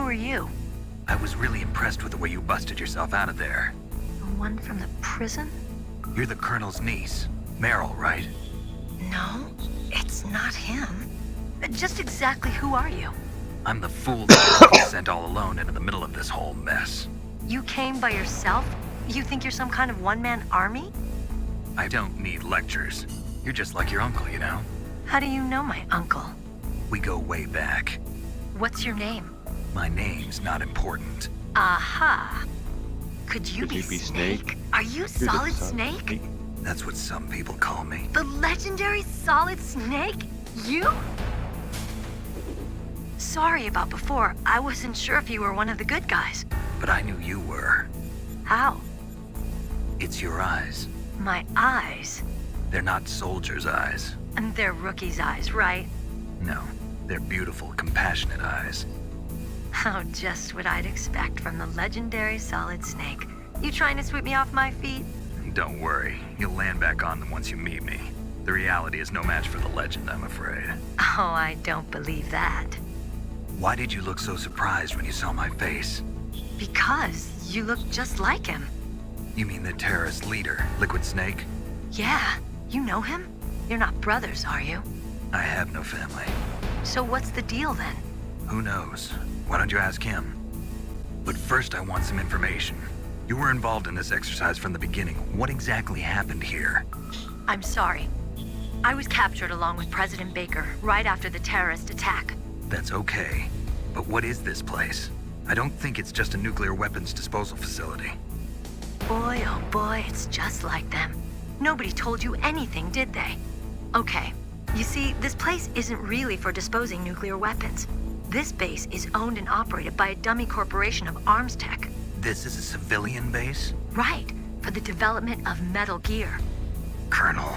are you? I was really impressed with the way you busted yourself out of there. The one from the prison? You're the Colonel's niece, Meryl, right? No, it's not him. Just exactly who are you? I'm the fool that you sent all alone into the middle of this whole mess. You came by yourself? You think you're some kind of one-man army? I don't need lectures. You're just like your uncle, you know? How do you know my uncle? We go way back. What's your name? My name's not important. Aha. Could you Could be you be Snake? Snake? Are you You're the Solid Solid Snake? Snake. That's what some people call me. The legendary Solid Snake? You? Sorry about before. I wasn't sure if you were one of the good guys. But I knew you were. How? It's your eyes. My eyes. They're not soldiers' eyes. And they're rookie's eyes, right? No, they're beautiful, compassionate eyes. Oh, just what I'd expect from the legendary Solid Snake. You trying to sweep me off my feet? Don't worry, you'll land back on them once you meet me. The reality is no match for the legend, I'm afraid. Oh, I don't believe that. Why did you look so surprised when you saw my face? Because you look just like him. You mean the terrorist leader, Liquid Snake? Yeah, you know him? You're not brothers, are you? I have no family. So what's the deal then? Who knows? Why don't you ask him? But first I want some information. You were involved in this exercise from the beginning. What exactly happened here? I'm sorry. I was captured along with President Baker right after the terrorist attack. That's okay. But what is this place? I don't think it's just a nuclear weapons disposal facility. Boy, oh boy, it's just like them. Nobody told you anything, did they? Okay, you see, this place isn't really for disposing nuclear weapons. This base is owned and operated by a dummy corporation of arms tech. This is a civilian base? Right, for the development of Metal Gear. Colonel.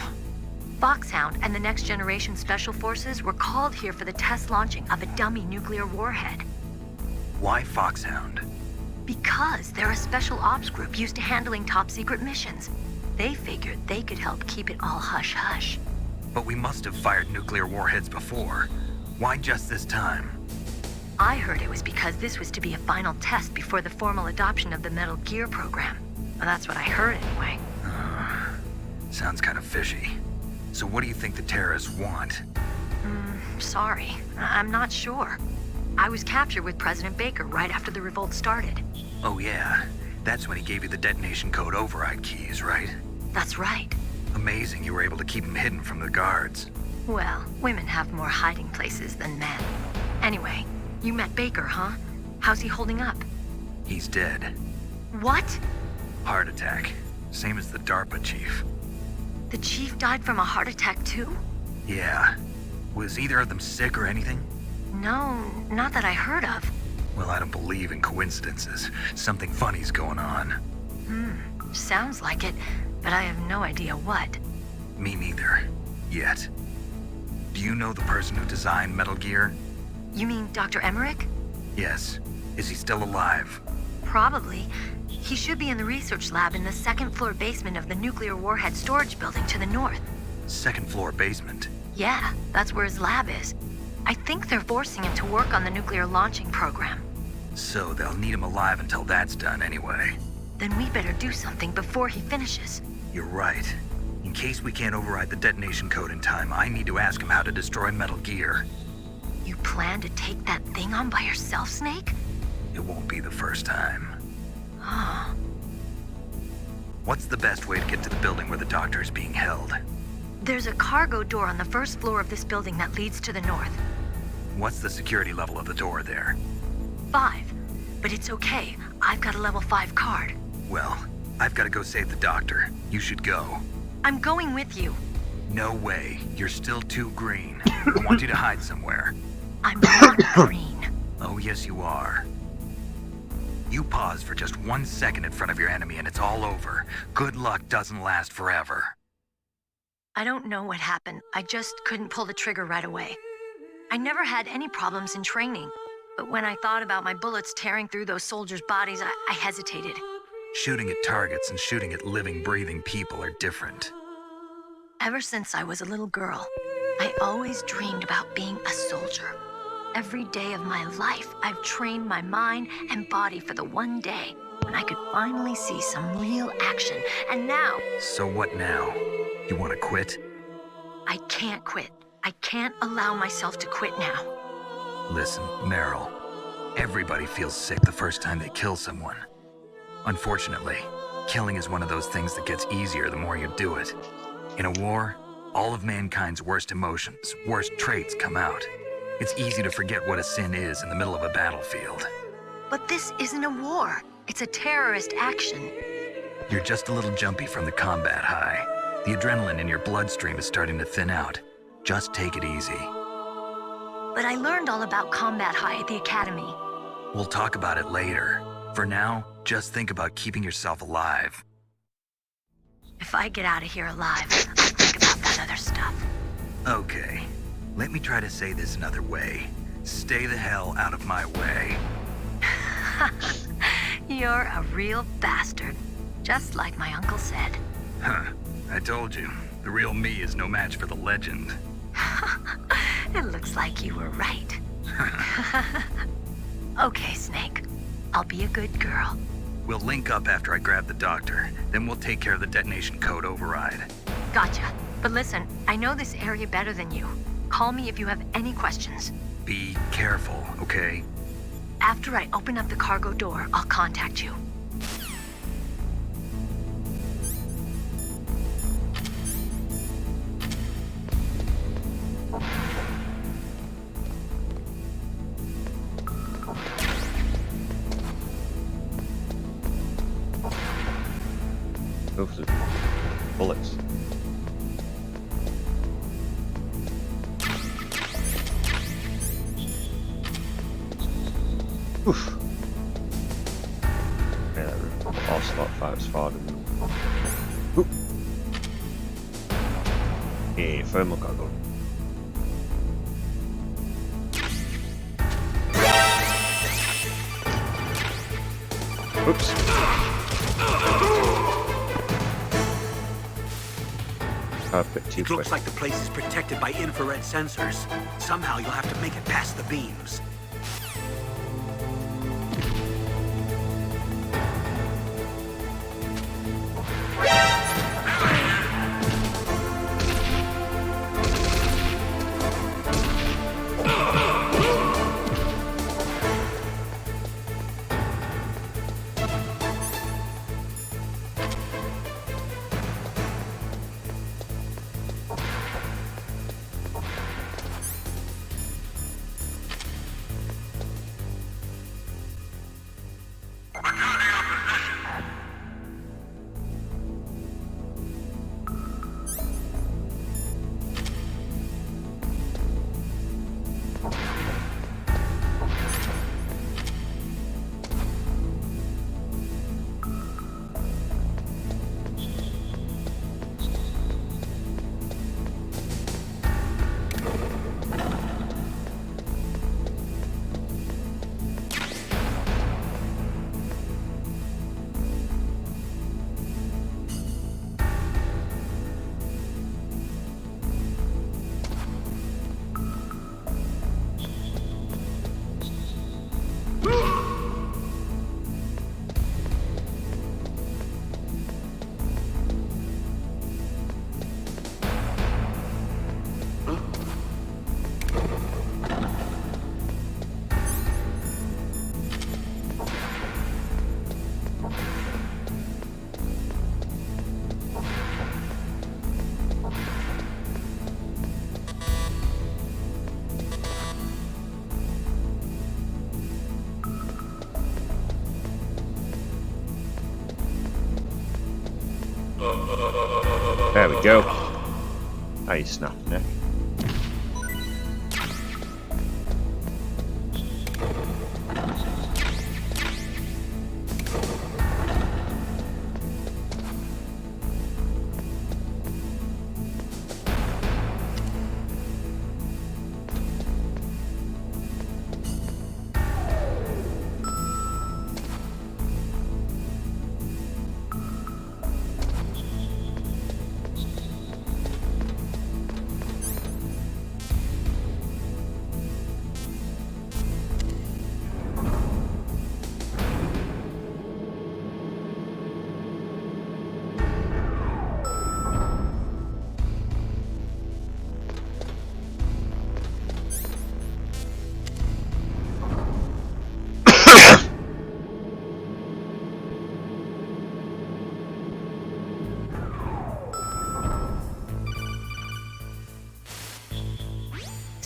Foxhound and the Next Generation Special Forces were called here for the test launching of a dummy nuclear warhead. Why Foxhound? Because they're a special ops group used to handling top secret missions. They figured they could help keep it all hush-hush. But we must have fired nuclear warheads before. Why just this time? I heard it was because this was to be a final test before the formal adoption of the Metal Gear program. Well, that's what I heard anyway. Sounds kind of fishy. So what do you think the terrorists want? Sorry, I'm not sure. I was captured with President Baker right after the revolt started. Oh yeah, that's when he gave you the detonation code override keys, right? That's right. Amazing you were able to keep him hidden from the guards. Well, women have more hiding places than men. Anyway, you met Baker, huh? How's he holding up? He's dead. What? Heart attack. Same as the DARPA chief. The chief died from a heart attack too? Yeah. Was either of them sick or anything? No, not that I heard of. Well, I don't believe in coincidences. Something funny's going on. Sounds like it, but I have no idea what. Me neither. Yet. Do you know the person who designed Metal Gear? You mean Dr. Emmerich? Yes. Is he still alive? Probably. He should be in the research lab in the second floor basement of the nuclear warhead storage building to the north. Second floor basement. Yeah, that's where his lab is. I think they're forcing him to work on the nuclear launching program. So they'll need him alive until that's done anyway. Then we better do something before he finishes. You're right. In case we can't override the detonation code in time, I need to ask him how to destroy Metal Gear. You plan to take that thing on by yourself, Snake? It won't be the first time. Oh. What's the best way to get to the building where the doctor is being held? There's a cargo door on the first floor of this building that leads to the north. What's the security level of the door there? 5. But it's okay. I've got a level 5 card. Well, I've got to go save the doctor. You should go. I'm going with you. No way. You're still too green. I want you to hide somewhere. I'm not green. Oh, yes, you are. You pause for just 1 second in front of your enemy and it's all over. Good luck doesn't last forever. I don't know what happened. I just couldn't pull the trigger right away. I never had any problems in training, but when I thought about my bullets tearing through those soldiers' bodies, I hesitated. Shooting at targets and shooting at living, breathing people are different. Ever since I was a little girl, I always dreamed about being a soldier. Every day of my life, I've trained my mind and body for the one day when I could finally see some real action. And now, So what now? You want to quit? I can't quit. I can't allow myself to quit now. Listen, Meryl. Everybody feels sick the first time they kill someone. Unfortunately, killing is one of those things that gets easier the more you do it. In a war, all of mankind's worst emotions, worst traits come out. It's easy to forget what a sin is in the middle of a battlefield. But this isn't a war. It's a terrorist action. You're just a little jumpy from the combat high. The adrenaline in your bloodstream is starting to thin out. Just take it easy. But I learned all about combat high at the academy. We'll talk about it later. For now, just think about keeping yourself alive. If I get out of here alive, I'll think about that other stuff. Okay, let me try to say this another way. Stay the hell out of my way. You're a real bastard. Just like my uncle said. Huh, I told you. The real me is no match for the legend. It looks like you were right. Okay, Snake. I'll be a good girl. We'll link up after I grab the doctor. Then we'll take care of the detonation code override. Gotcha. But listen, I know this area better than you. Call me if you have any questions. Be careful, okay? After I open up the cargo door, I'll contact you. Oof, there's bullets. Oof. Yeah, all slot fights farther than. Oop. Yeah, thermal cargo. Oops. A bit too It quick. looks like the place is protected by infrared sensors. Somehow you'll have to make it past the beams. There we go. How you snap neck.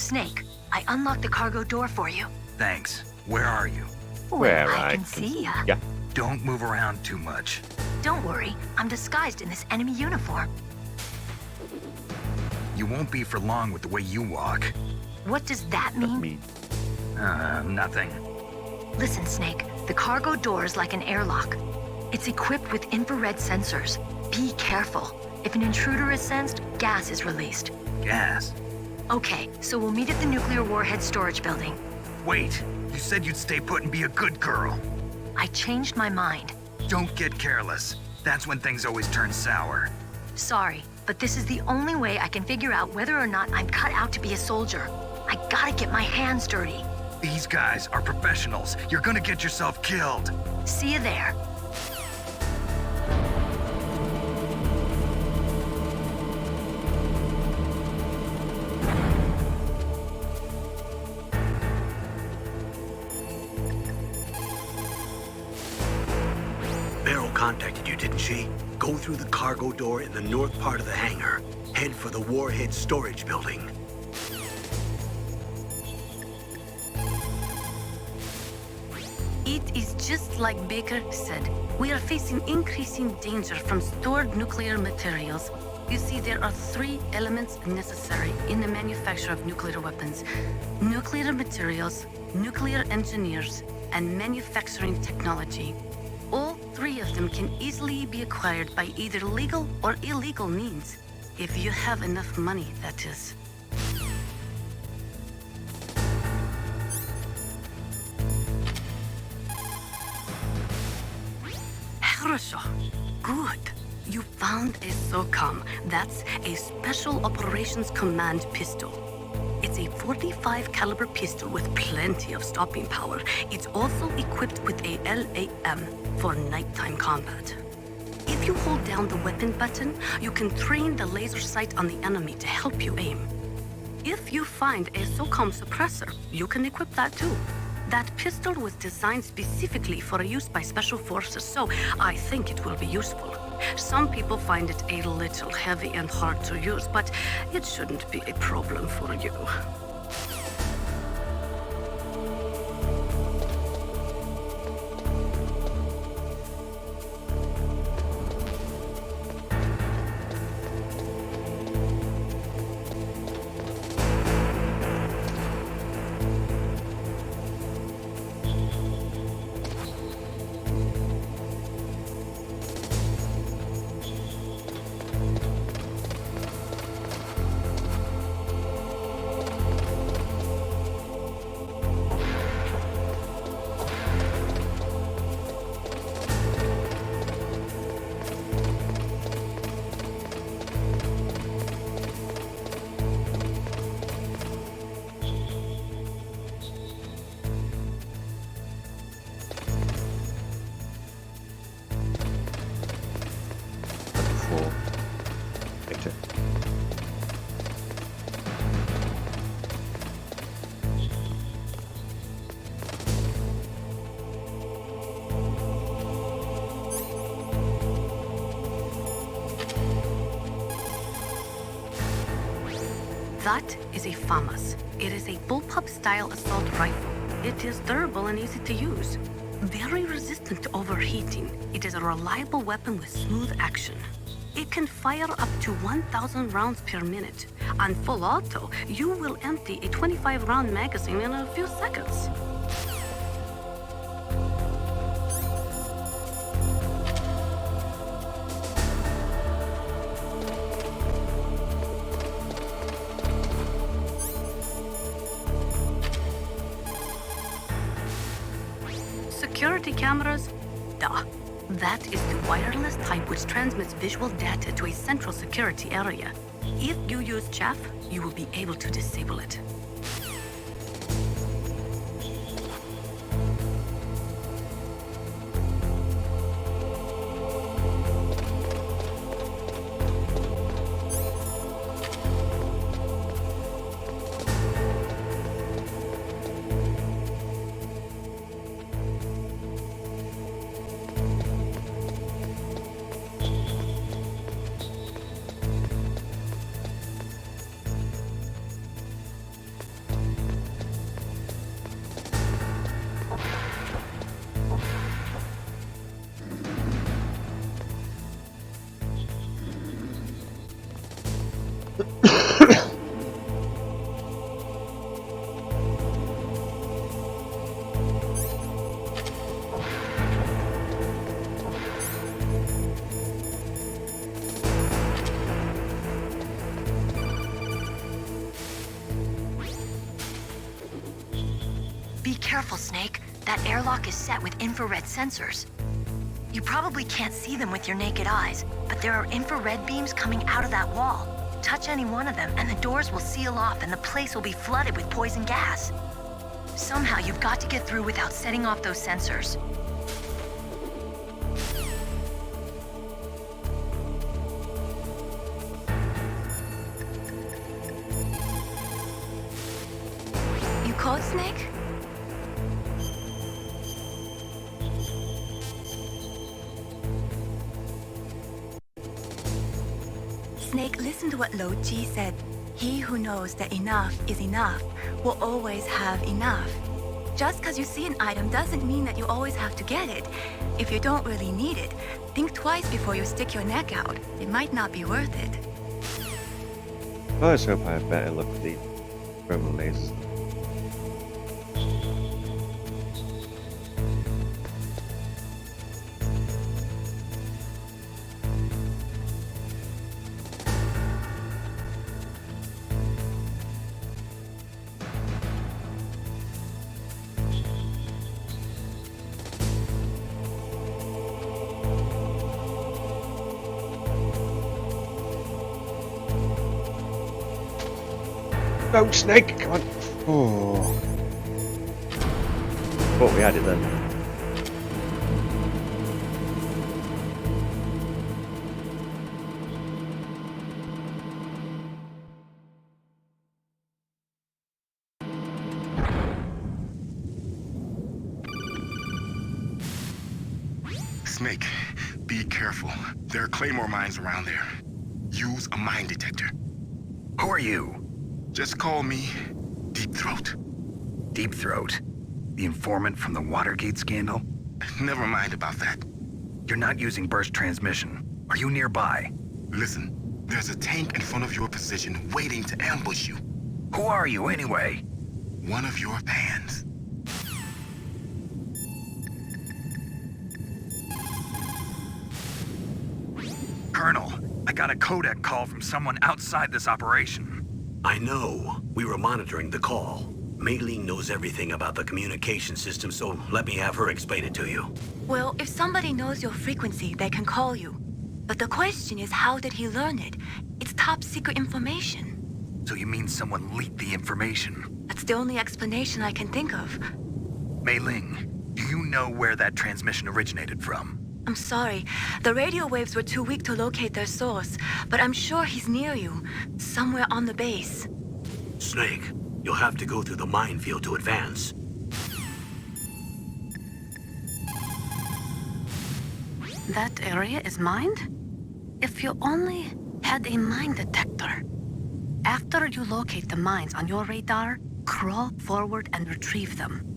Snake, I unlocked the cargo door for you. Thanks. Where are you? Where I I can see ya. Yeah. Don't move around too much. Don't worry, I'm disguised in this enemy uniform. You won't be for long with the way you walk. What does that I mean? mean, Nothing. Listen, Snake, the cargo door is like an airlock. It's equipped with infrared sensors. Be careful. If an intruder is sensed, gas is released. Gas. Okay, so we'll meet at the nuclear warhead storage building. Wait, you said you'd stay put and be a good girl. I changed my mind. Don't get careless. That's when things always turn sour. Sorry, but this is the only way I can figure out whether or not I'm cut out to be a soldier. I gotta get my hands dirty. These guys are professionals. You're gonna get yourself killed. See you there. Meryl contacted you, didn't she? Go through the cargo door in the north part of the hangar. Head for the warhead storage building. It is just like Baker said. We are facing increasing danger from stored nuclear materials. You see, there are three elements necessary in the manufacture of nuclear weapons: nuclear materials, nuclear engineers, and manufacturing technology. All three of them can easily be acquired by either legal or illegal means. If you have enough money, that is. Хорошо. Good. You found a SOCOM. That's a Special Operations Command pistol. It's a 45 caliber pistol with plenty of stopping power. It's also equipped with a LAM for nighttime combat. If you hold down the weapon button, you can train the laser sight on the enemy to help you aim. If you find a SOCOM suppressor, you can equip that too. That pistol was designed specifically for use by special forces, so I think it will be useful. Some people find it a little heavy and hard to use, but it shouldn't be a problem for you. before later. That is a FAMAS. It is a bullpup-style assault rifle. It is durable and easy to use. Very resistant to overheating. It is a reliable weapon with smooth action. It can fire up to 1,000 rounds per minute. On full auto, you will empty a 25-round magazine in a few seconds. Security cameras? Duh. That is the wireless type which transmits visual data to a central security area. If you use chaff, you will be able to disable it. Be careful, Snake. That airlock is set with infrared sensors. You probably can't see them with your naked eyes, but there are infrared beams coming out of that wall. Touch any one of them, and the doors will seal off and the place will be flooded with poison gas. Somehow you've got to get through without setting off those sensors. You code, Snake? Snake, listen to what Lo Ji said. He who knows that enough is enough will always have enough. Just because you see an item doesn't mean that you always have to get it. If you don't really need it, think twice before you stick your neck out. It might not be worth it. I just hope I have better luck with the thermal lasers. No, Snake! Come on! Oh. Thought we had it then. Snake, be careful. There are Claymore mines around there. Use a mine detector. Who are you? Just call me Deep Throat. Deep Throat? The informant from the Watergate scandal? Never mind about that. You're not using burst transmission. Are you nearby? Listen, there's a tank in front of your position waiting to ambush you. Who are you anyway? One of your fans. Colonel, I got a codec call from someone outside this operation. I know. We were monitoring the call. Mei Ling knows everything about the communication system, so let me have her explain it to you. Well, if somebody knows your frequency, they can call you. But the question is, how did he learn it? It's top secret information. So you mean someone leaked the information? That's the only explanation I can think of. Mei Ling, do you know where that transmission originated from? I'm sorry. The radio waves were too weak to locate their source, but I'm sure he's near you, somewhere on the base. Snake, you'll have to go through the minefield to advance. That area is mined? If you only had a mine detector. After you locate the mines on your radar, crawl forward and retrieve them.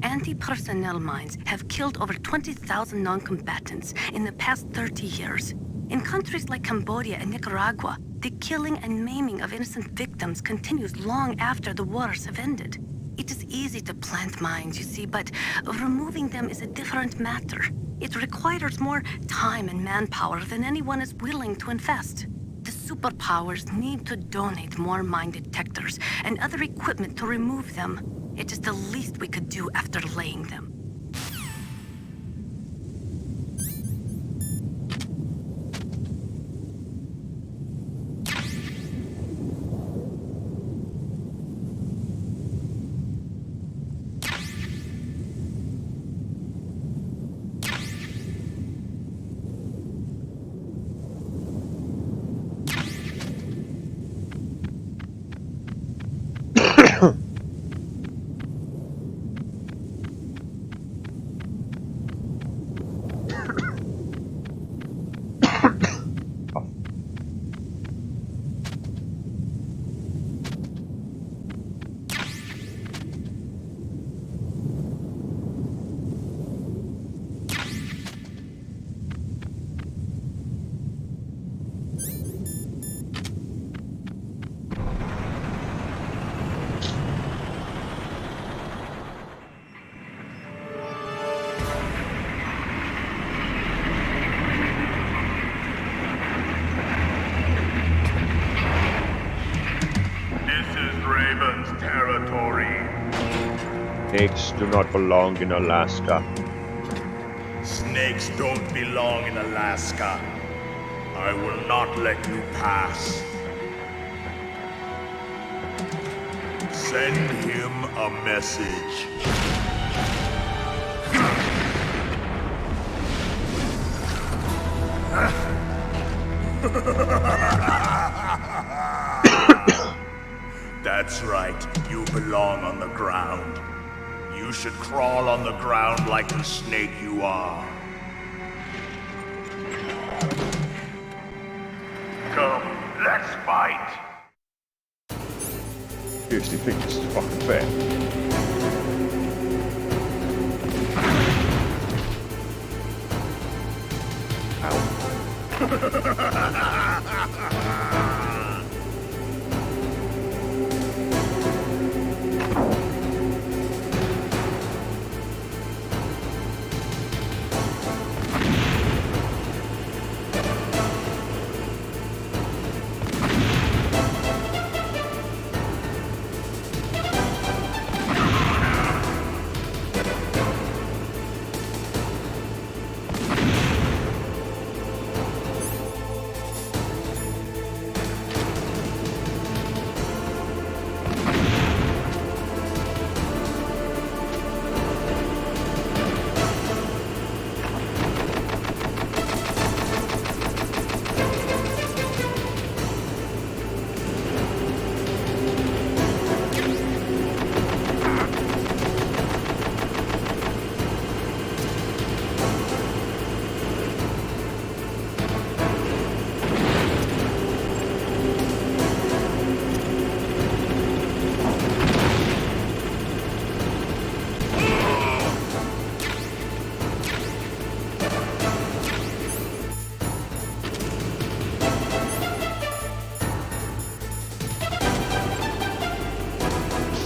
Anti-personnel mines have killed over 20,000 non-combatants in the past 30 years. In countries like Cambodia and Nicaragua, the killing and maiming of innocent victims continues long after the wars have ended. It is easy to plant mines, you see, but removing them is a different matter. It requires more time and manpower than anyone is willing to invest. The superpowers need to donate more mine detectors and other equipment to remove them. It is the least we could do after laying them. Snakes do not belong in Alaska. Snakes don't belong in Alaska. I will not let you pass. Send him a message. That's right, you belong on the ground. You should crawl on the ground like the snake you are. Come, let's fight. Seriously think this is fucking fair.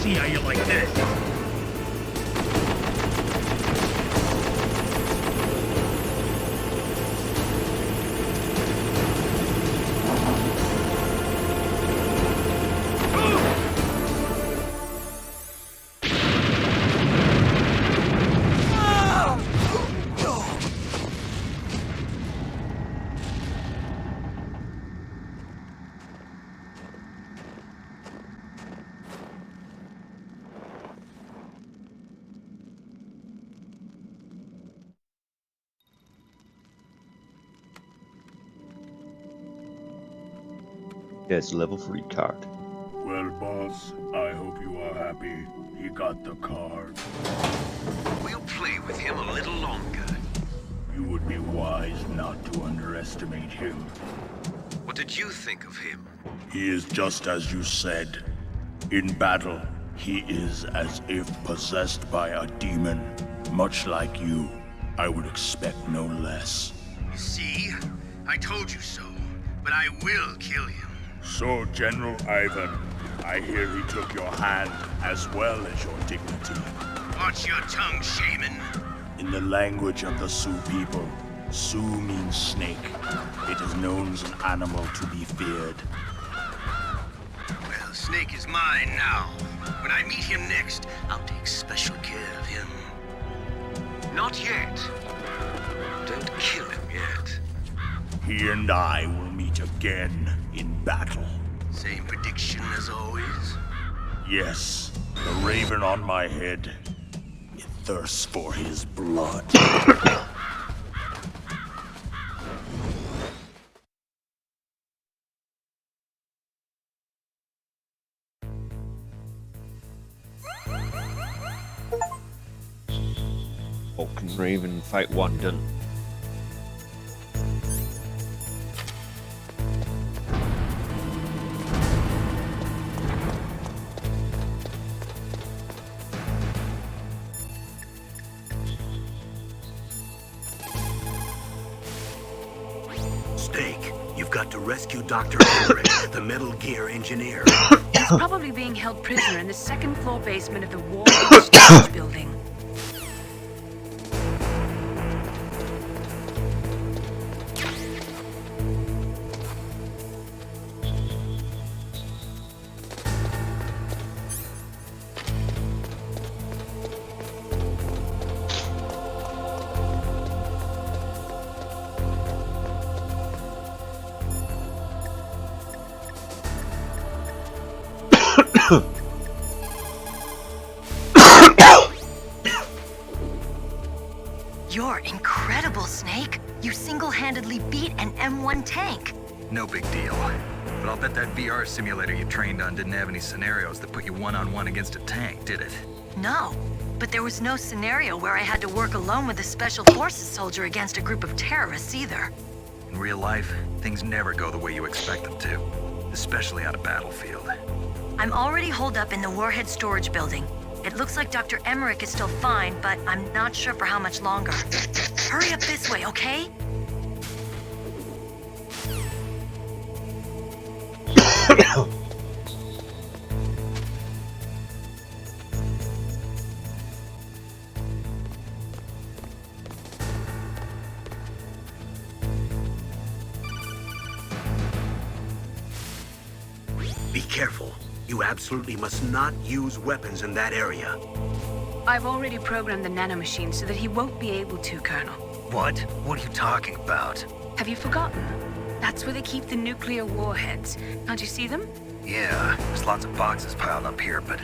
See how you like this. Yes, level 3 card. Well, boss, I hope you are happy. He got the card. We'll play with him a little longer. You would be wise not to underestimate him. What did you think of him? He is just as you said. In battle, he is as if possessed by a demon. Much like you, I would expect no less. See? I told you so. But I will kill him. So, General Ivan, I hear he took your hand as well as your dignity. Watch your tongue, shaman. In the language of the Sioux people, Sioux means snake. It is known as an animal to be feared. Well, Snake is mine now. When I meet him next, I'll take special care of him. Not yet. Don't kill him yet. He and I will meet again in battle. Same prediction as always? Yes, the raven on my head. It thirsts for his blood. Vulcan Raven Fight 1 done. Snake, you've got to rescue Dr. Henrik, the Metal Gear engineer. He's probably being held prisoner in the second-floor basement of the Warhead Storage Building. You're incredible, Snake. You single-handedly beat an M1 tank. No big deal. But I'll bet that VR simulator you trained on didn't have any scenarios that put you one-on-one against a tank, did it? No, but there was no scenario where I had to work alone with a special forces soldier against a group of terrorists either. In real life, things never go the way you expect them to, especially on a battlefield. I'm already holed up in the Warhead storage building. It looks like Dr. Emmerich is still fine, but I'm not sure for how much longer. Hurry up this way, okay? Be careful. You absolutely must not use weapons in that area. I've already programmed the nanomachine so that he won't be able to, Colonel. What? What are you talking about? Have you forgotten? That's where they keep the nuclear warheads. Can't you see them? Yeah, there's lots of boxes piled up here, but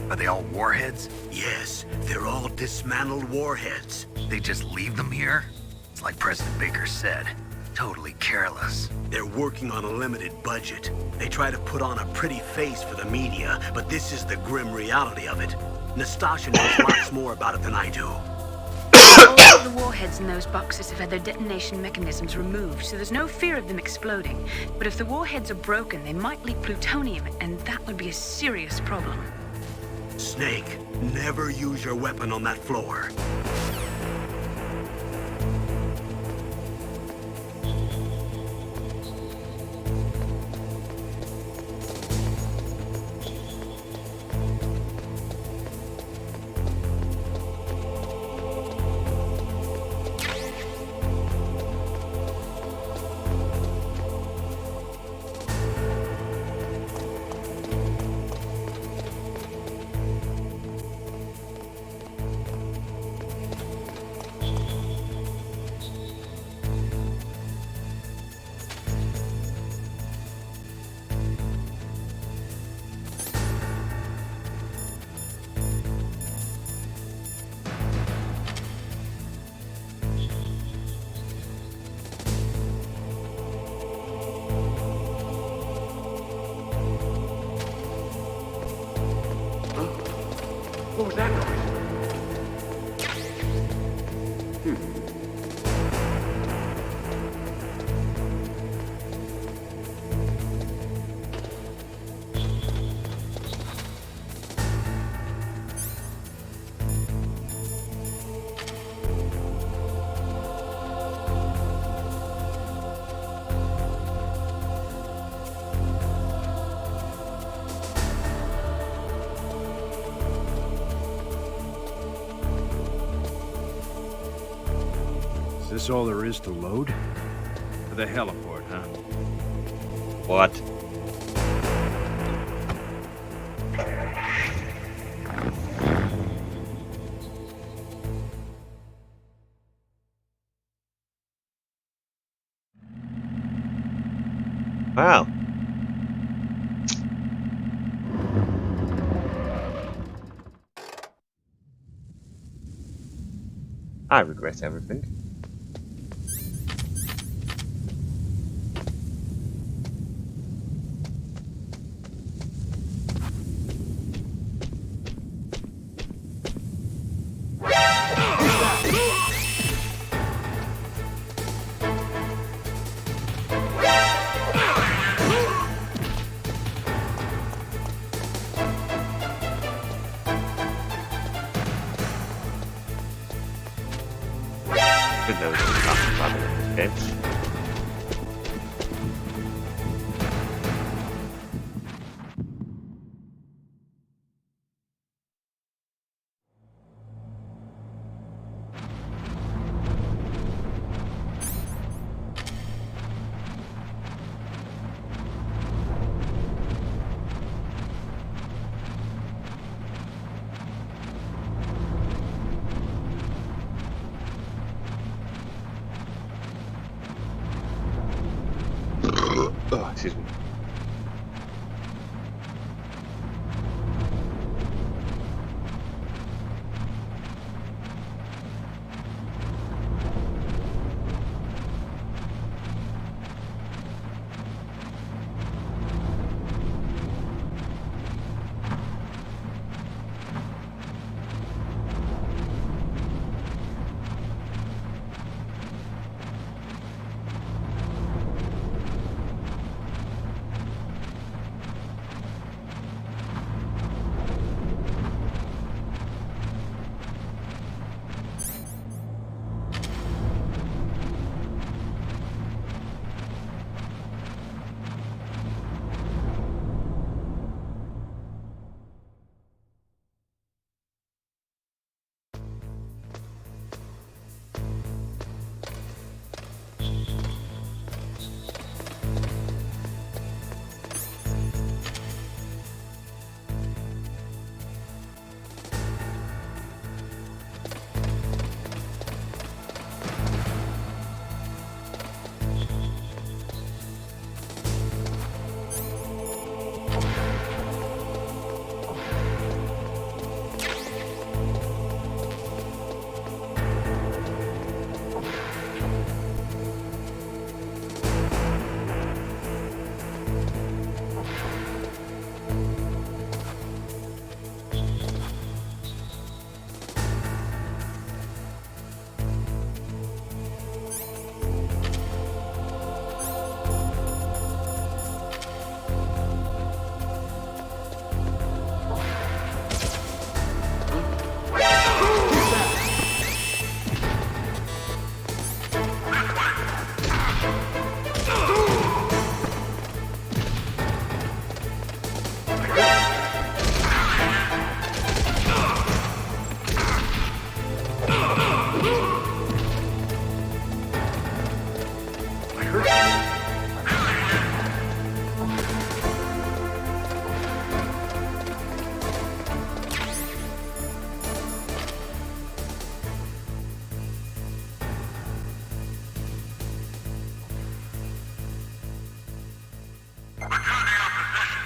are they all warheads? Yes, they're all dismantled warheads. They just leave them here? It's like President Baker said, totally careless. They're working on a limited budget. They try to put on a pretty face for the media, but this is the grim reality of it. Nastasha knows lots more about it than I do. All of the warheads in those boxes have had their detonation mechanisms removed, so there's no fear of them exploding. But if the warheads are broken, they might leak plutonium, and that would be a serious problem. Snake, never use your weapon on that floor. What was that noise? Is this all there is to load? To the heliport, huh? What? Wow. I regret everything. Didn't know there was a battle in this game. Oh, excuse me. Returning our possession.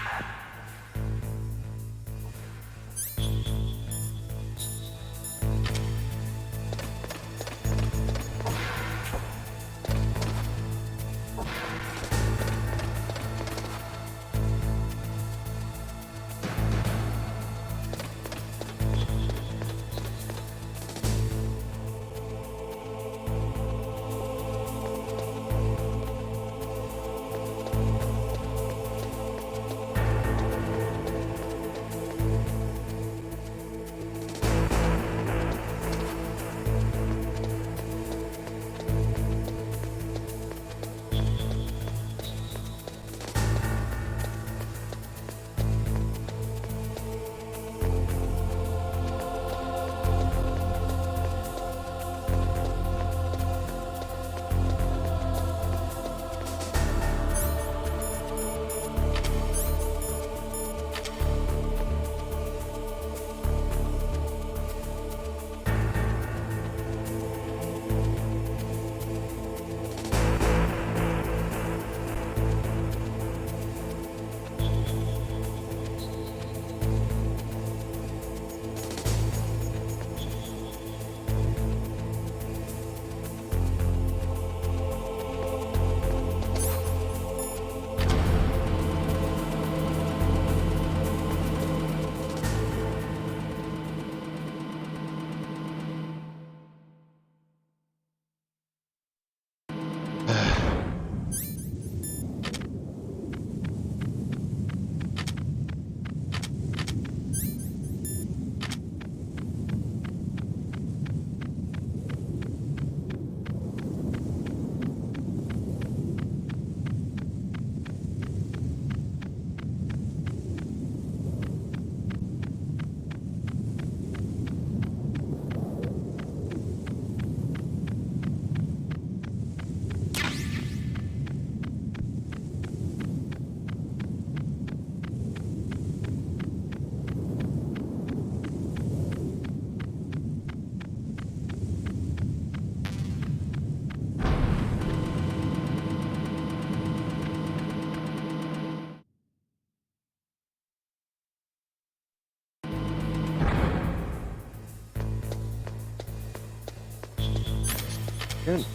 Good.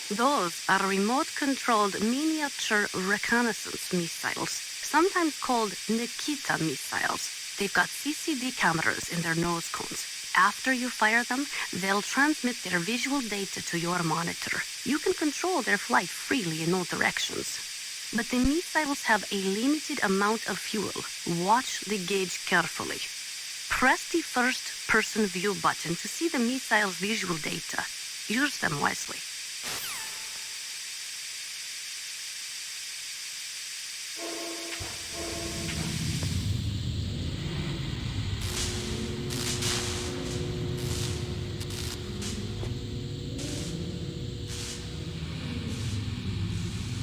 Those are remote-controlled miniature reconnaissance missiles, sometimes called Nikita missiles. They've got CCD cameras in their nose cones. After you fire them, they'll transmit their visual data to your monitor. You can control their flight freely in all directions. But the missiles have a limited amount of fuel. Watch the gauge carefully. Press the first-person view button to see the missile's visual data. Use them wisely.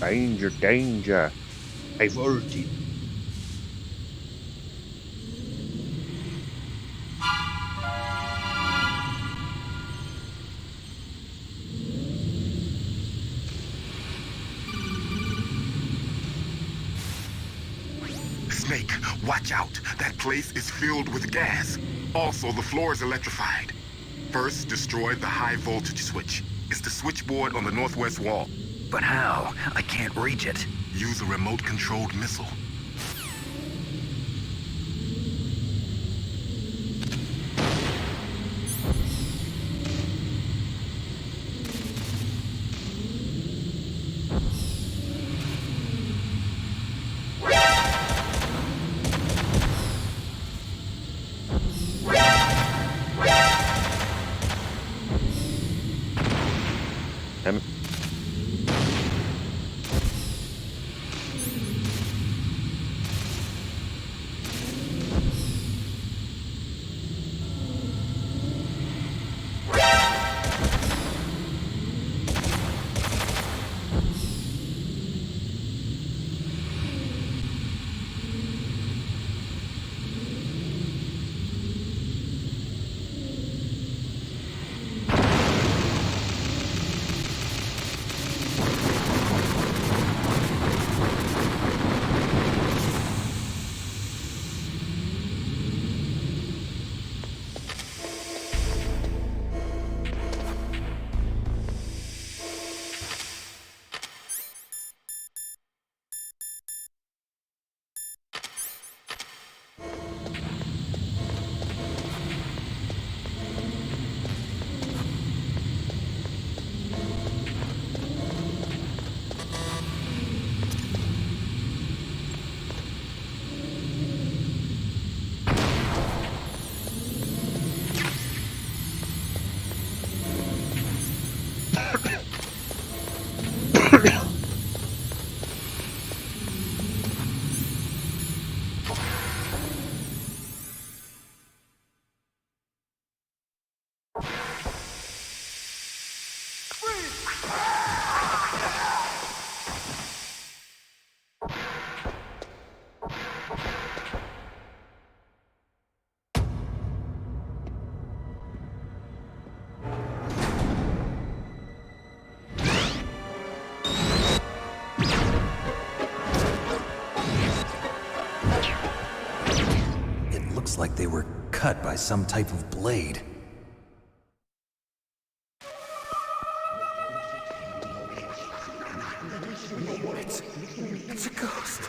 Danger, danger. Averted. Snake, watch out. That place is filled with gas. Also, the floor is electrified. First, destroy the high voltage switch. It's the switchboard on the northwest wall. But how? I can't reach it. Use a remote-controlled missile. Like they were cut by some type of blade. It's a ghost.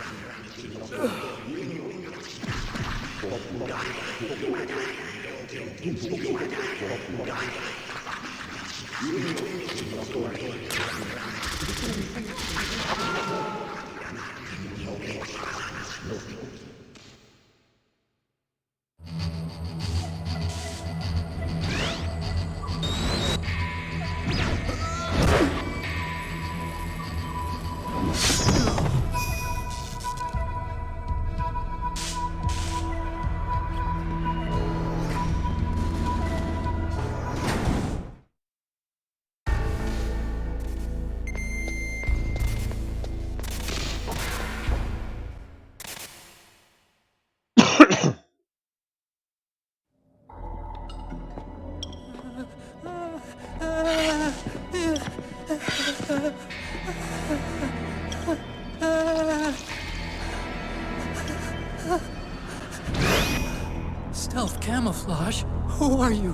Stealth camouflage? Who are you?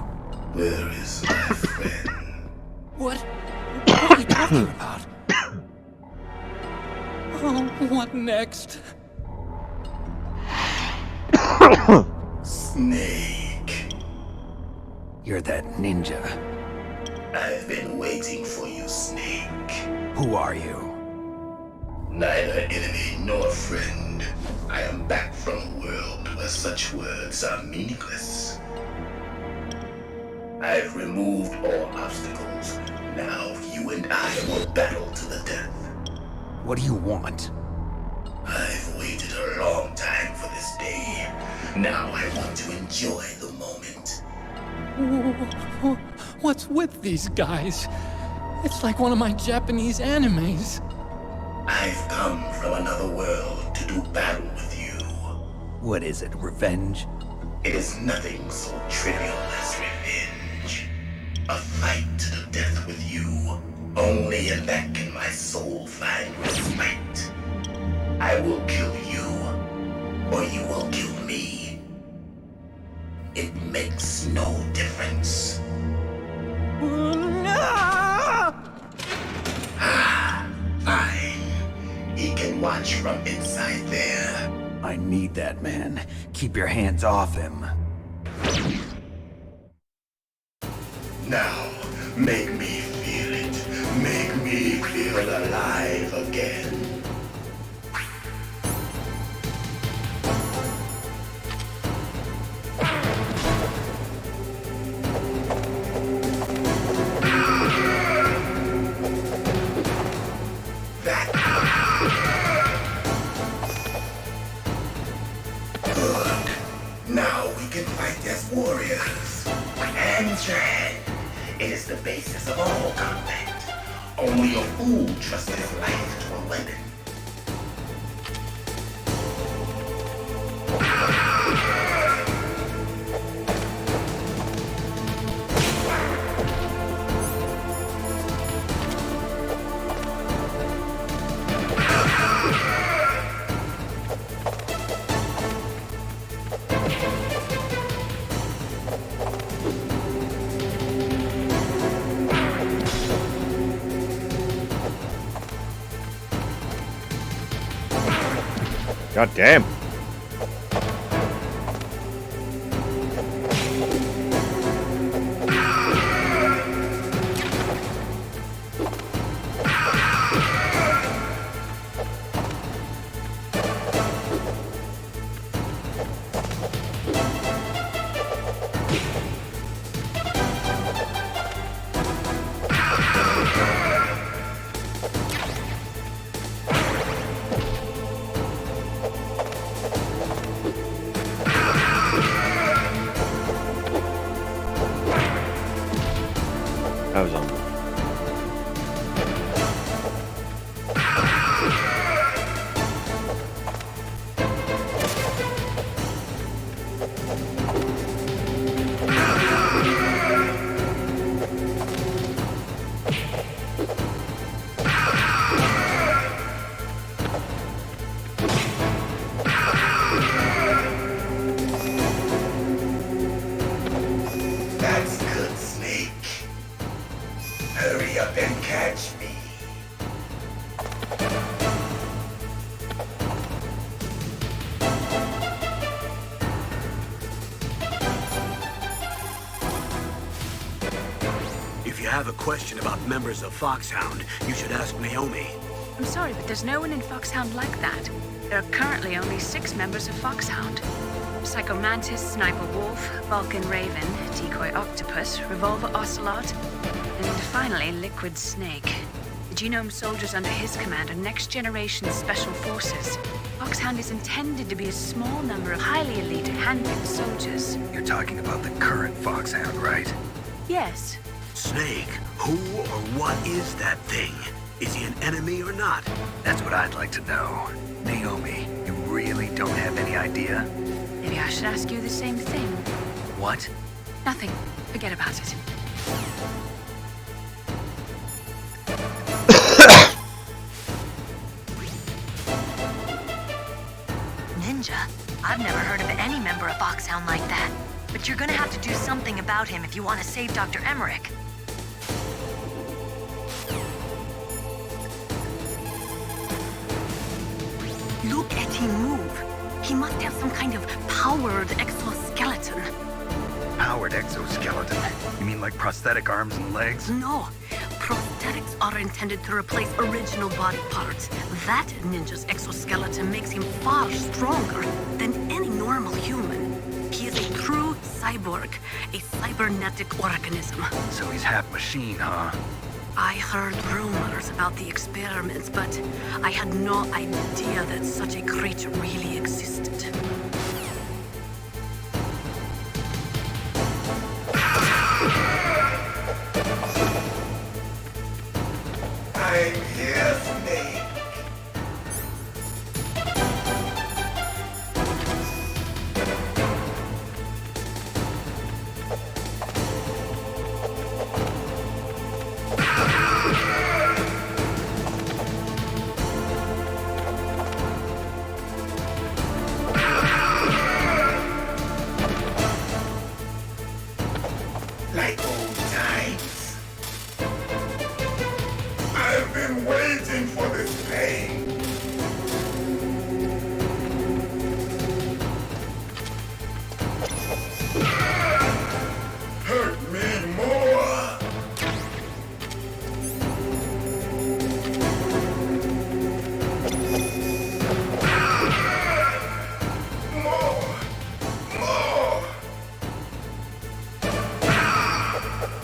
Where is my friend? What? What are you talking about? Oh, what next? Snake. You're that ninja. I've been waiting for you, Snake. Who are you? Neither enemy nor friend. I am back from a world where such words are meaningless. I've removed all obstacles. Now you and I will battle to the death. What do you want? I've waited a long time for this day. Now I want to enjoy the moment. What's with these guys? It's like one of my Japanese animes. I've come from another world to do battle with you. What is it, revenge? It is nothing so trivial as revenge. A fight to the death with you. Only in that can my soul find respite. I will kill you, or you will kill me. It makes no difference. Fine. He can watch from inside there. I need that man. Keep your hands off him. Now, make me feel it. Make me feel alive again. Good. Now we can fight as warriors. Hand to hand. It is the basis of all combat. Only a fool trusts his life to a weapon. God damn. I was on. That's good, Snake. Hurry up and catch me. If you have a question about members of Foxhound, you should ask Naomi. I'm sorry, but there's no one in Foxhound like that. There are currently only 6 members of Foxhound. Psycho Mantis, Sniper Wolf, Vulcan Raven, Decoy Octopus, Revolver Ocelot, and finally Liquid Snake. The Genome soldiers under his command are next-generation special forces. Foxhound is intended to be a small number of highly elite handpicked soldiers. You're talking about the current Foxhound, right? Yes. Snake, who or what is that thing? Is he an enemy or not? That's what I'd like to know. Naomi, you really don't have any idea? Maybe I should ask you the same thing. What? Nothing. Forget about it. Ninja? I've never heard of any member of Foxhound like that. But you're gonna have to do something about him if you want to save Dr. Emmerich. Look at him move. He must have some kind of powered exoskeleton. Powered exoskeleton? You mean like prosthetic arms and legs? No. Prosthetics are intended to replace original body parts. That ninja's exoskeleton makes him far stronger than any normal human. He is a true cyborg, a cybernetic organism. So he's half machine, huh? I heard rumors about the experiments, but I had no idea that such a creature really existed. I'm here, Snake. Like old times. I've been waiting for this pain. Hurt me more. More.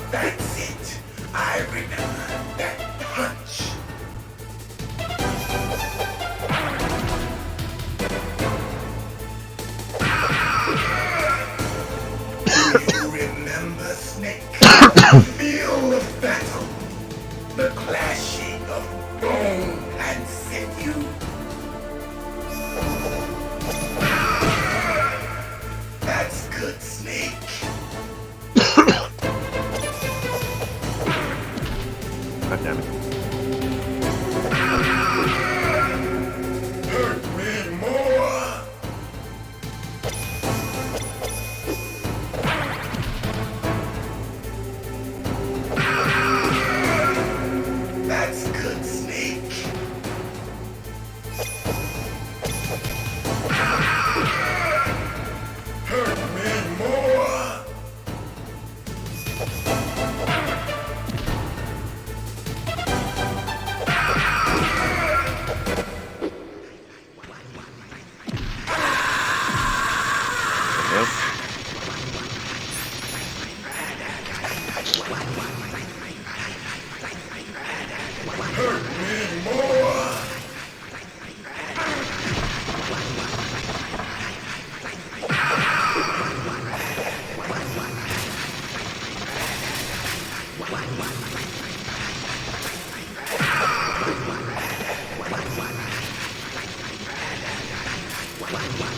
That's it. I remember that punch. Do you remember, Snake? Feel the battle. The clashing of bone and sinew. That's good, Snake. God damn it. Hurt me more. That's good, Snake. Hurt me more. Yep. Hurt me more.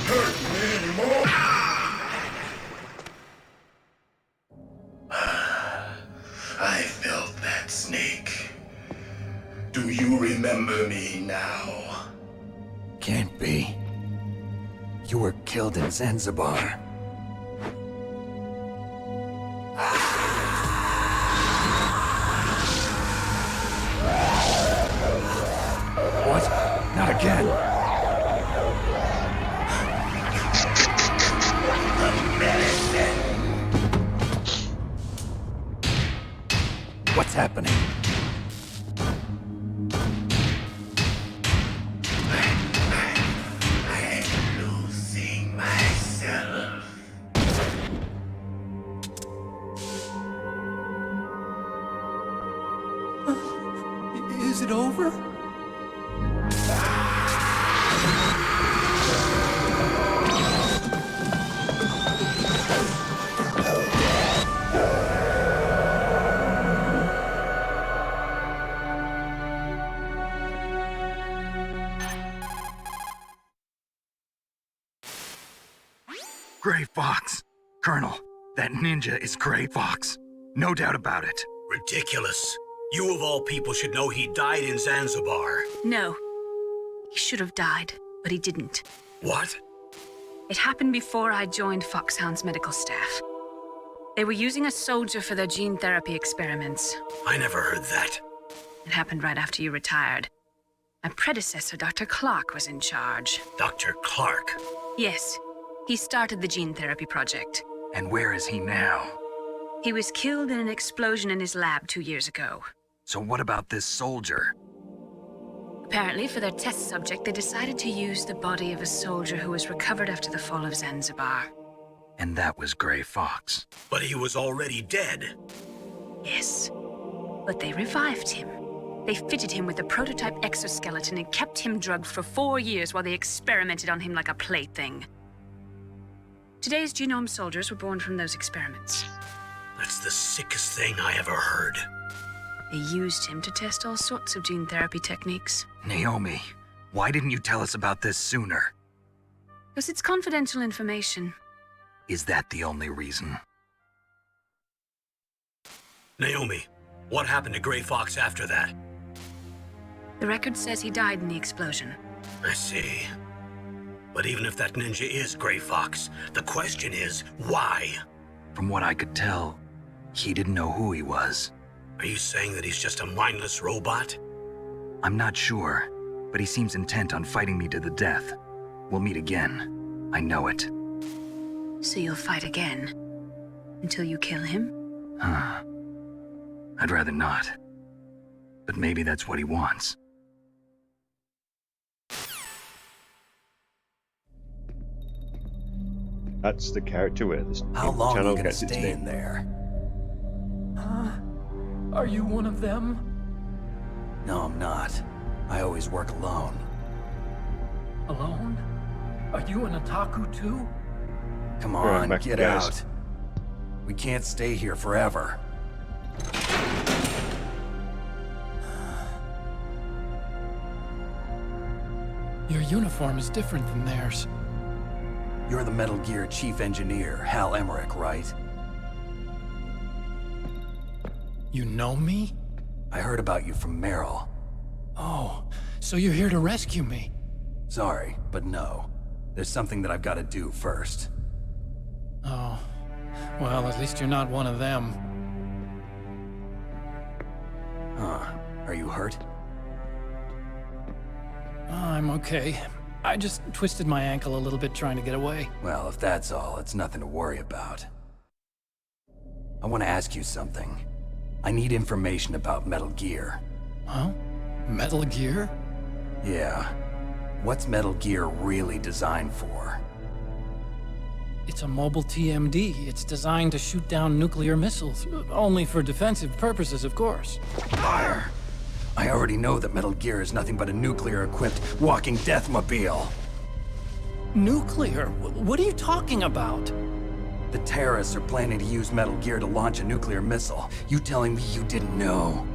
Hurt me more. I felt that, Snake. Do you remember me now? Can't be. You were killed in Zanzibar. What? Not again. What's happening? I'm losing myself. Is it over? Gray Fox. Colonel, that ninja is Gray Fox. No doubt about it. Ridiculous. You of all people should know he died in Zanzibar. No. He should have died, but he didn't. What? It happened before I joined Foxhound's medical staff. They were using a soldier for their gene therapy experiments. I never heard that. It happened right after you retired. My predecessor, Dr. Clark, was in charge. Dr. Clark. Yes, he started the gene therapy project. And where is he now? He was killed in an explosion in his lab 2 years ago. So what about this soldier? Apparently, for their test subject, they decided to use the body of a soldier who was recovered after the fall of Zanzibar. And that was Gray Fox. But he was already dead. Yes, but they revived him. They fitted him with a prototype exoskeleton and kept him drugged for 4 years while they experimented on him like a plaything. Today's genome soldiers were born from those experiments. That's the sickest thing I ever heard. They used him to test all sorts of gene therapy techniques. Naomi, why didn't you tell us about this sooner? Because it's confidential information. Is that the only reason? Naomi, what happened to Gray Fox after that? The record says he died in the explosion. I see. But even if that ninja is Gray Fox, the question is, why? From what I could tell, he didn't know who he was. Are you saying that he's just a mindless robot? I'm not sure, but he seems intent on fighting me to the death. We'll meet again. I know it. So you'll fight again? Until you kill him? Huh. I'd rather not. But maybe that's what he wants. That's the character where this How long are channel you gonna gets its stay in name. there? Are you one of them? No, I'm not. I always work alone. Alone? Are you an otaku too? Come Right, on, back get guys. out. We can't stay here forever. Your uniform is different than theirs. You're the Metal Gear chief engineer, Hal Emmerich, right? You know me? I heard about you from Meryl. Oh, so you're here to rescue me? Sorry, but no. There's something that I've got to do first. Oh, well, at least you're not one of them. Huh. Are you hurt? I'm okay. I just twisted my ankle a little bit trying to get away. Well, if that's all, it's nothing to worry about. I want to ask you something. I need information about Metal Gear. Huh? Metal Gear? Yeah. What's Metal Gear really designed for? It's a mobile TMD. It's designed to shoot down nuclear missiles. Only for defensive purposes, of course. Fire! I already know that Metal Gear is nothing but a nuclear-equipped walking deathmobile. Nuclear? What are you talking about? The terrorists are planning to use Metal Gear to launch a nuclear missile. You telling me you didn't know?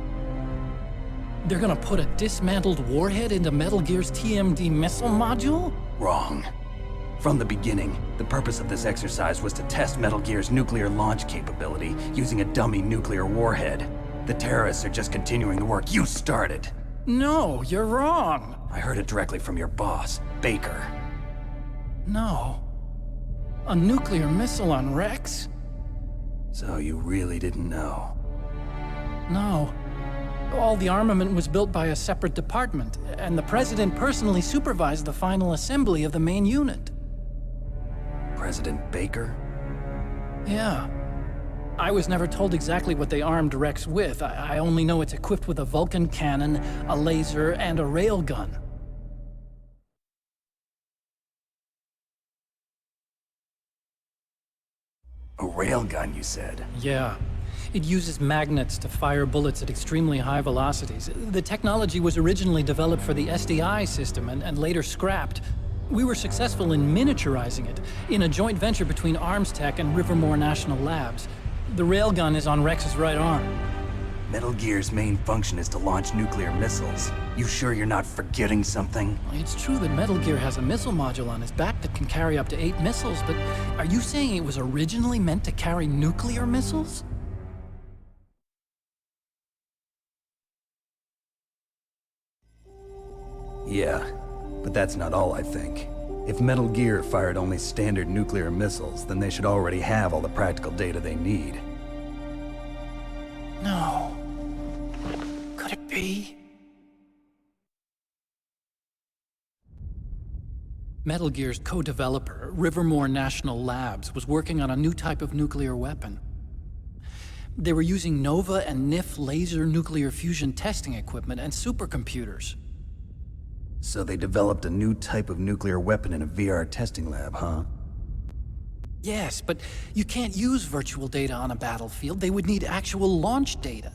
They're gonna put a dismantled warhead into Metal Gear's TMD missile module? Wrong. From the beginning, the purpose of this exercise was to test Metal Gear's nuclear launch capability using a dummy nuclear warhead. The terrorists are just continuing the work you started. No, you're wrong. I heard it directly from your boss, Baker. No. A nuclear missile on Rex? So you really didn't know? No. All the armament was built by a separate department, and the President personally supervised the final assembly of the main unit. President Baker? Yeah. I was never told exactly what they armed Rex with. I only know it's equipped with a Vulcan cannon, a laser, and a railgun. A railgun, you said? Yeah. It uses magnets to fire bullets at extremely high velocities. The technology was originally developed for the SDI system and later scrapped. We were successful in miniaturizing it, in a joint venture between ArmsTech and Rivermore National Labs. The railgun is on Rex's right arm. Metal Gear's main function is to launch nuclear missiles. You sure you're not forgetting something? It's true that Metal Gear has a missile module on his back that can carry up to 8 missiles, but are you saying it was originally meant to carry nuclear missiles? Yeah, but that's not all I think. If Metal Gear fired only standard nuclear missiles, then they should already have all the practical data they need. No. Could it be? Metal Gear's co-developer, Rivermore National Labs, was working on a new type of nuclear weapon. They were using NOVA and NIF laser nuclear fusion testing equipment and supercomputers. So they developed a new type of nuclear weapon in a VR testing lab, huh? Yes, but you can't use virtual data on a battlefield. They would need actual launch data.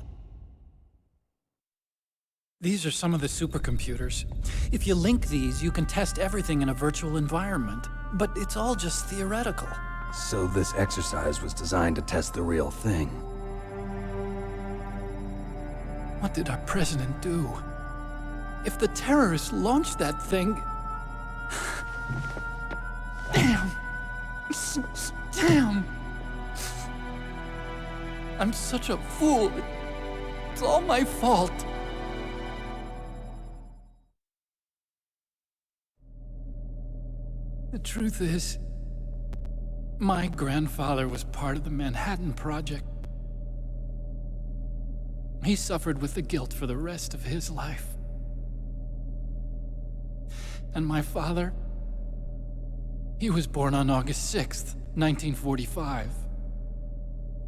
These are some of the supercomputers. If you link these, you can test everything in a virtual environment. But it's all just theoretical. So this exercise was designed to test the real thing. What did our president do? If the terrorists launched that thing... Damn! Damn! I'm such a fool. It's all my fault. The truth is, my grandfather was part of the Manhattan Project. He suffered with the guilt for the rest of his life. And my father, he was born on August 6th, 1945.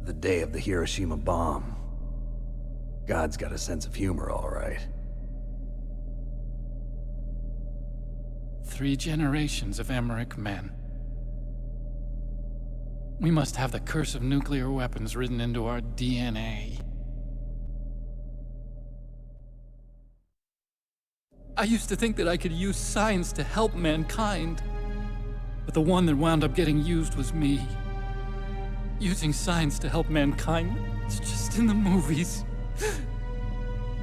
The day of the Hiroshima bomb. God's got a sense of humor, all right. 3 generations of Emmerich men. We must have the curse of nuclear weapons written into our DNA. I used to think that I could use science to help mankind. But the one that wound up getting used was me. Using science to help mankind, it's just in the movies.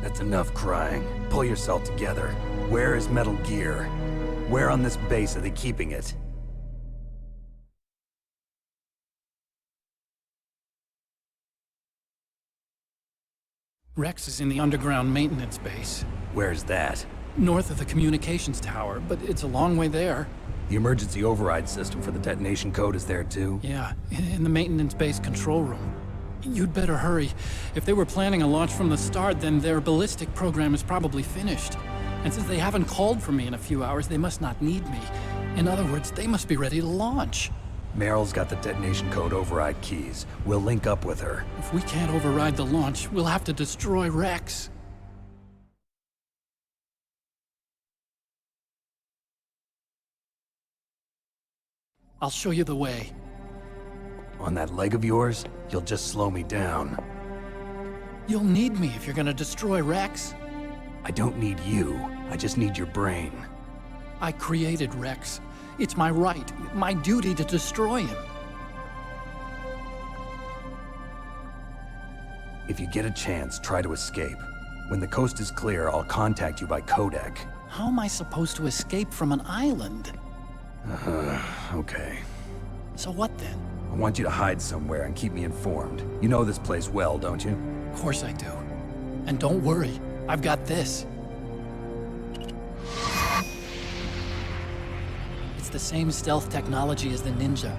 That's enough crying. Pull yourself together. Where is Metal Gear? Where on this base are they keeping it? Rex is in the underground maintenance base. Where's that? North of the communications tower, but it's a long way there. The emergency override system for the detonation code is there too? Yeah, in the maintenance base control room. You'd better hurry. If they were planning a launch from the start, then their ballistic program is probably finished. And since they haven't called for me in a few hours, they must not need me. In other words, they must be ready to launch. Meryl's got the detonation code override keys. We'll link up with her. If we can't override the launch, we'll have to destroy Rex. I'll show you the way. On that leg of yours, you'll just slow me down. You'll need me if you're gonna destroy Rex. I don't need you. I just need your brain. I created Rex. It's my right, my duty to destroy him. If you get a chance, try to escape. When the coast is clear, I'll contact you by codec. How am I supposed to escape from an island? Okay. So what then? I want you to hide somewhere and keep me informed. You know this place well, don't you? Of course I do. And don't worry, I've got this. It's the same stealth technology as the Ninja.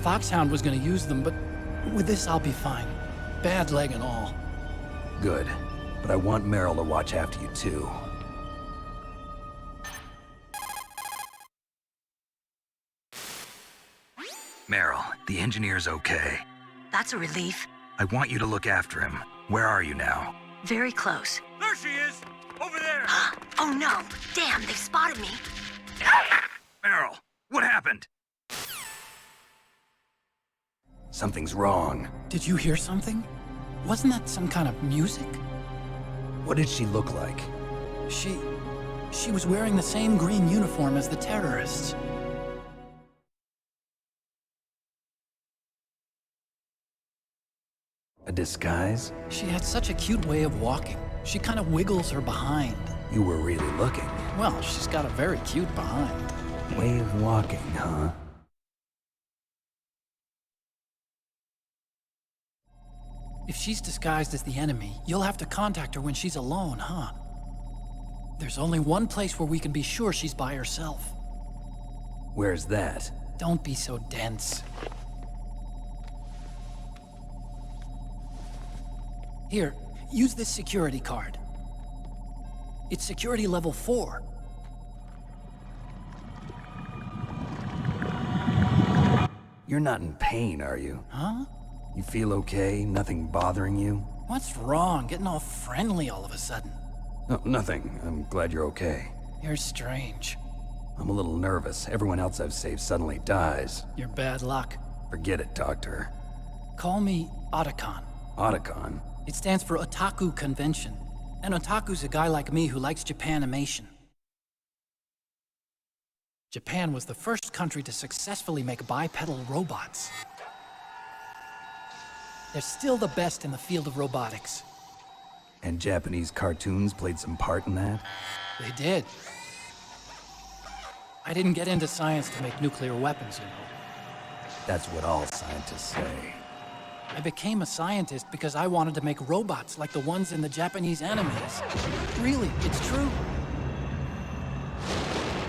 Foxhound was gonna use them, but with this I'll be fine. Bad leg and all. Good. But I want Meryl to watch after you too. Meryl, the engineer's okay. That's a relief. I want you to look after him. Where are you now? Very close. There she is! Over there! Oh no! Damn, they've spotted me. Meryl, what happened? Something's wrong. Did you hear something? Wasn't that some kind of music? What did she look like? She was wearing the same green uniform as the terrorists. A disguise? She had such a cute way of walking. She kind of wiggles her behind. You were really looking. Well, she's got a very cute behind. Way of walking, huh? If she's disguised as the enemy, you'll have to contact her when she's alone, huh? There's only one place where we can be sure she's by herself. Where's that? Don't be so dense. Here, use this security card. It's security level 4. You're not in pain, are you? Huh? You feel okay? Nothing bothering you? What's wrong? Getting all friendly all of a sudden. No, nothing. I'm glad you're okay. You're strange. I'm a little nervous. Everyone else I've saved suddenly dies. You're bad luck. Forget it, Doctor. Call me Otacon. Otacon? It stands for Otaku Convention. An otaku's a guy like me who likes Japanimation. Japan was the first country to successfully make bipedal robots. They're still the best in the field of robotics. And Japanese cartoons played some part in that? They did. I didn't get into science to make nuclear weapons, you know. That's what all scientists say. I became a scientist because I wanted to make robots like the ones in the Japanese animes. Really, it's true.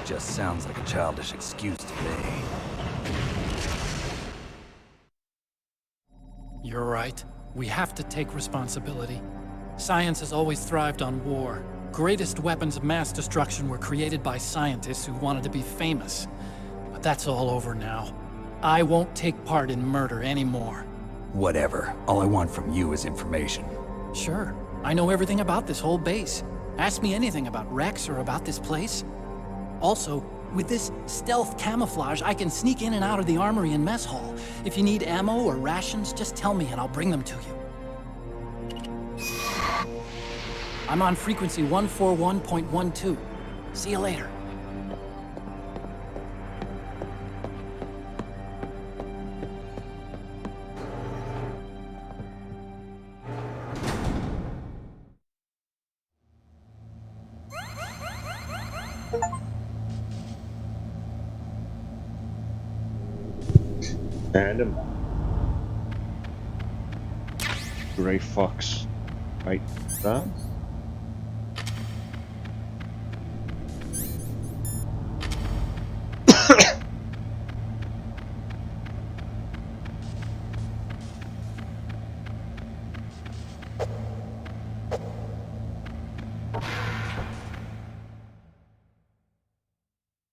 Just sounds like a childish excuse to me. You're right. We have to take responsibility. Science has always thrived on war. Greatest weapons of mass destruction were created by scientists who wanted to be famous. But that's all over now. I won't take part in murder anymore. Whatever. All I want from you is information. Sure. I know everything about this whole base. Ask me anything about Rex or about this place. Also, with this stealth camouflage, I can sneak in and out of the armory and mess hall. If you need ammo or rations, just tell me and I'll bring them to you. I'm on frequency 141.12. See you later. Random. Gray Fox. Right, that.